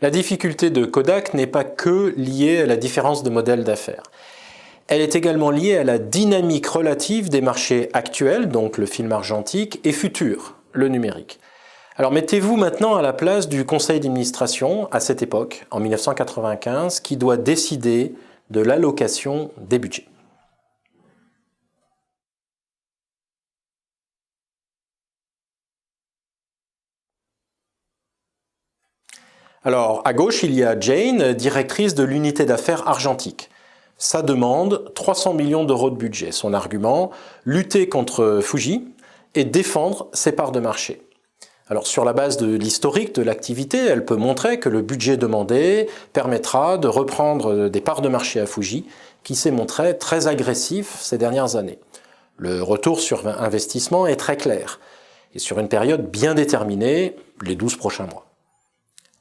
La difficulté de Kodak n'est pas que liée à la différence de modèle d'affaires. Elle est également liée à la dynamique relative des marchés actuels, donc le film argentique, et futurs, le numérique. Alors mettez-vous maintenant à la place du conseil d'administration à cette époque, en 1995, qui doit décider de l'allocation des budgets. Alors, à gauche, il y a Jane, directrice de l'unité d'affaires argentique. Sa demande, 300 millions d'euros de budget. Son argument, lutter contre Fuji et défendre ses parts de marché. Alors, sur la base de l'historique de l'activité, elle peut montrer que le budget demandé permettra de reprendre des parts de marché à Fuji, qui s'est montré très agressif ces dernières années. Le retour sur investissement est très clair, et sur une période bien déterminée, les 12 prochains mois.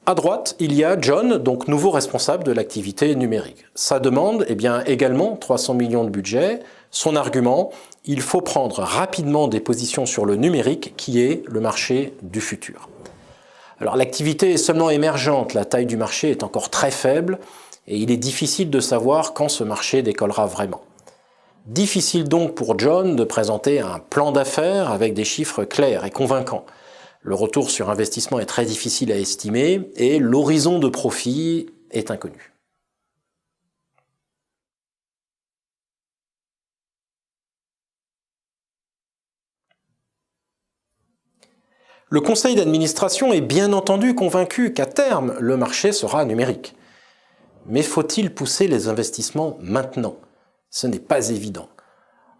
À droite, il y a John, donc nouveau responsable de l'activité numérique. Sa demande, également 300 millions de budget. Son argument, il faut prendre rapidement des positions sur le numérique, qui est le marché du futur. Alors l'activité est seulement émergente, la taille du marché est encore très faible, et il est difficile de savoir quand ce marché décollera vraiment. Difficile donc pour John de présenter un plan d'affaires avec des chiffres clairs et convaincants. Le retour sur investissement est très difficile à estimer et l'horizon de profit est inconnu. Le conseil d'administration est bien entendu convaincu qu'à terme, le marché sera numérique. Mais faut-il pousser les investissements maintenant? Ce n'est pas évident.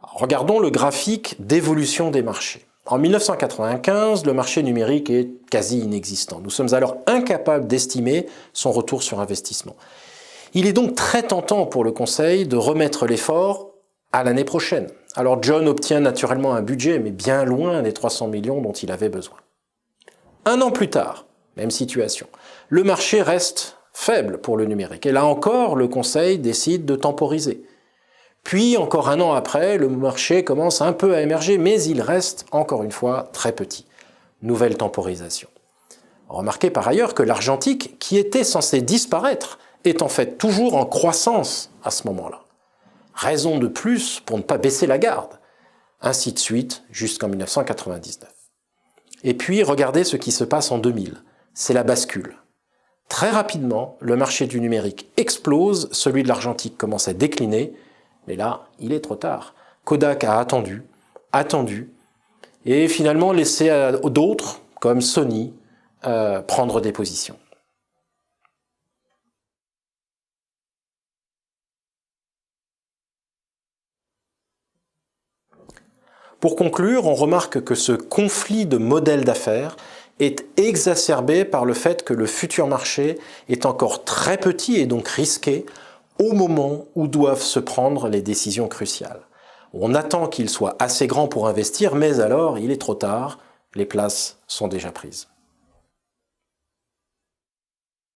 Regardons le graphique d'évolution des marchés. En 1995, le marché numérique est quasi inexistant. Nous sommes alors incapables d'estimer son retour sur investissement. Il est donc très tentant pour le conseil de remettre l'effort à l'année prochaine. Alors John obtient naturellement un budget, mais bien loin des 300 millions dont il avait besoin. Un an plus tard, même situation, le marché reste faible pour le numérique. Et là encore, le conseil décide de temporiser. Puis, encore un an après, le marché commence un peu à émerger, mais il reste, encore une fois, très petit. Nouvelle temporisation. Remarquez par ailleurs que l'argentique, qui était censé disparaître, est en fait toujours en croissance à ce moment-là. Raison de plus pour ne pas baisser la garde. Ainsi de suite, jusqu'en 1999. Et puis, regardez ce qui se passe en 2000. C'est la bascule. Très rapidement, le marché du numérique explose, celui de l'argentique commence à décliner, mais là, il est trop tard. Kodak a attendu, et finalement laissé à d'autres, comme Sony, prendre des positions. Pour conclure, on remarque que ce conflit de modèles d'affaires est exacerbé par le fait que le futur marché est encore très petit et donc risqué au moment où doivent se prendre les décisions cruciales. On attend qu'il soit assez grand pour investir, mais alors il est trop tard, les places sont déjà prises.